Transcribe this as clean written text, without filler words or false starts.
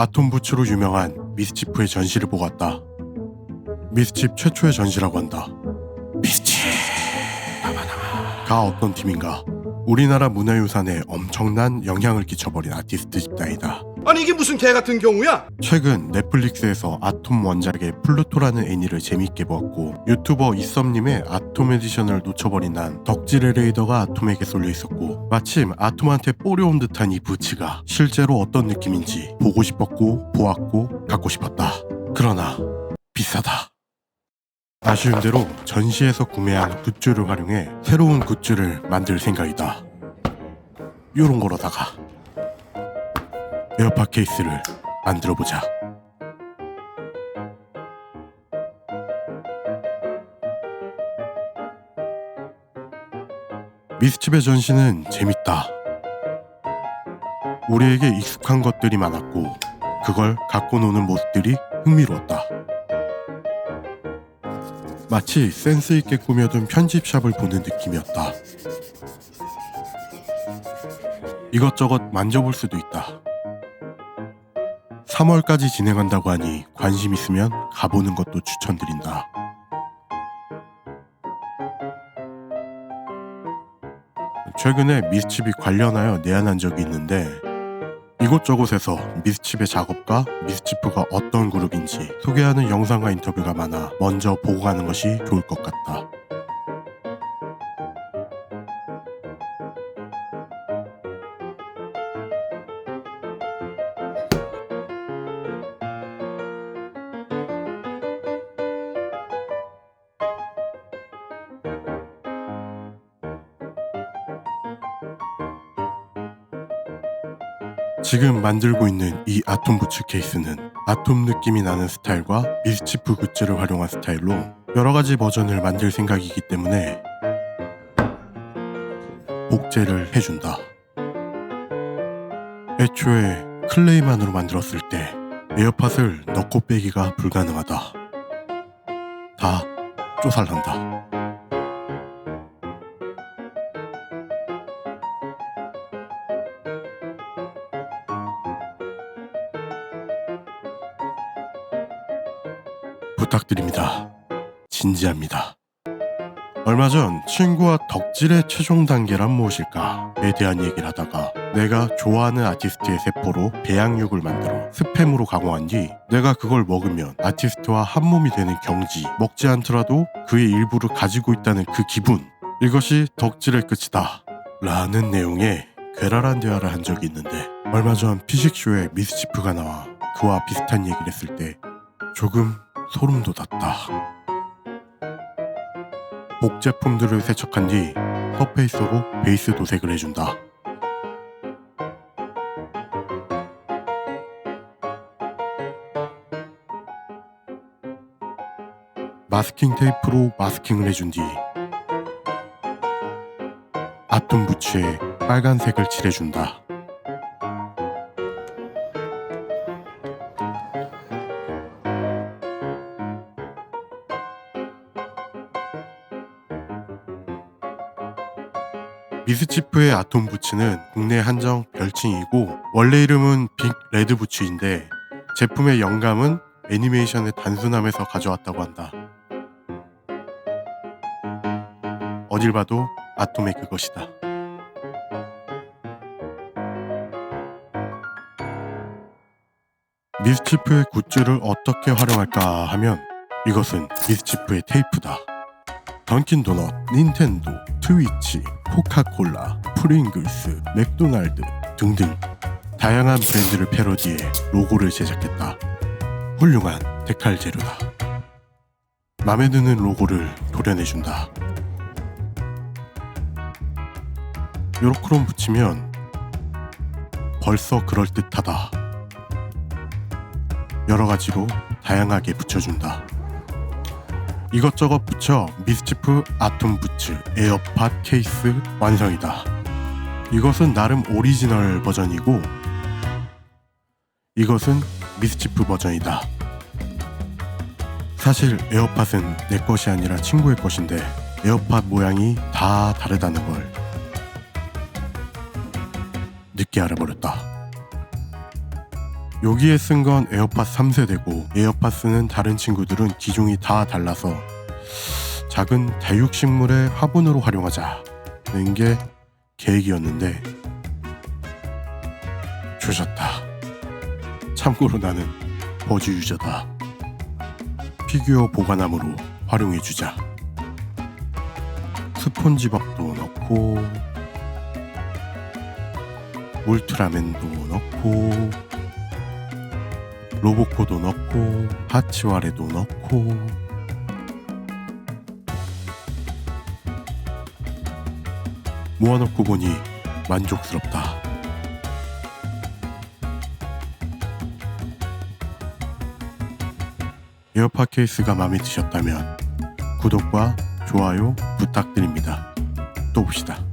아톰부츠로 유명한 미스치프의 전시를 보고 왔다. 미스칩 최초의 전시라고 한다. 미스칩가 어떤 팀인가? 우리나라 문화유산에 엄청난 영향을 끼쳐버린 아티스트 집단이다. 아니 이게 무슨 개 같은 경우야? 최근 넷플릭스에서 아톰 원작의 플루토라는 애니를 재밌게 보았고, 유튜버 이썸님의 아톰 에디션을 놓쳐버린 난 덕질의 레이더가 아톰에게 쏠려 있었고, 마침 아톰한테 뽀려온 듯한 이 부츠가 실제로 어떤 느낌인지 보고 싶었고 보았고 갖고 싶었다. 그러나 비싸다. 아쉬운 대로 전시에서 구매한 굿즈를 활용해 새로운 굿즈를 만들 생각이다. 요런 거로다가 에어팟 케이스를 만들어보자. 미스칩의 전시는 재밌다. 우리에게 익숙한 것들이 많았고 그걸 갖고 노는 모습들이 흥미로웠다. 마치 센스있게 꾸며둔 편집샵을 보는 느낌이었다. 이것저것 만져볼 수도 있다. 3월까지 진행한다고 하니 관심 있으면 가보는 것도 추천드린다. 최근에 미스칩이 관련하여 내한한 적이 있는데, 이곳저곳에서 미스칩의 작업과 미스치프가 어떤 그룹인지 소개하는 영상과 인터뷰가 많아 먼저 보고 가는 것이 좋을 것 같다. 지금 만들고 있는 이 아톰 부츠 케이스는 아톰 느낌이 나는 스타일과 미스치프 굿즈를 활용한 스타일로 여러가지 버전을 만들 생각이기 때문에 복제를 해준다. 애초에 클레이만으로 만들었을 때 에어팟을 넣고 빼기가 불가능하다. 다 쪼살난다. 부탁드립니다. 진지합니다. 얼마 전 친구와 덕질의 최종 단계란 무엇일까에 대한 얘기를 하다가 내가 좋아하는 아티스트의 세포로 배양육을 만들어 스팸으로 가공한 뒤 내가 그걸 먹으면 아티스트와 한몸이 되는 경지, 먹지 않더라도 그의 일부를 가지고 있다는 그 기분, 이것이 덕질의 끝이다 라는 내용의 괴랄한 대화를 한 적이 있는데, 얼마 전 피식쇼에 미스치프가 나와 그와 비슷한 얘기를 했을 때 조금 소름 돋았다. 복제품들을 세척한 뒤 서페이서로 베이스 도색을 해준다. 마스킹 테이프로 마스킹을 해준 뒤 아톰 부츠에 빨간색을 칠해준다. 미스치프의 아톰 부츠는 국내 한정 별칭이고 원래 이름은 빅 레드 부츠인데 제품의 영감은 애니메이션의 단순함에서 가져왔다고 한다. 어딜 봐도 아톰의 그것이다. 미스치프의 굿즈를 어떻게 활용할까 하면 이것은 미스치프의 테이프다. 던킨도넛, 닌텐도, 트위치, 코카콜라, 프링글스, 맥도날드 등등 다양한 브랜드를 패러디해 로고를 제작했다. 훌륭한 데칼 재료다. 맘에 드는 로고를 도려내준다. 요렇게럼 붙이면 벌써 그럴듯하다. 여러가지로 다양하게 붙여준다. 이것저것 붙여 미스치프 아톰 부츠 에어팟 케이스 완성이다. 이것은 나름 오리지널 버전이고 이것은 미스치프 버전이다. 사실 에어팟은 내 것이 아니라 친구의 것인데 에어팟 모양이 다 다르다는 걸 늦게 알아버렸다. 여기에 쓴 건 에어팟 3세대고 에어팟스는 다른 친구들은 기종이 다 달라서 작은 다육식물의 화분으로 활용하자는 게 계획이었는데 조졌다. 참고로 나는 버즈 유저다. 피규어 보관함으로 활용해주자. 스폰지밥도 넣고 울트라맨도 넣고 로보코도 넣고 하치와레도 넣고 모아놓고 보니 만족스럽다. 에어팟 케이스가 마음에 드셨다면 구독과 좋아요 부탁드립니다. 또 봅시다.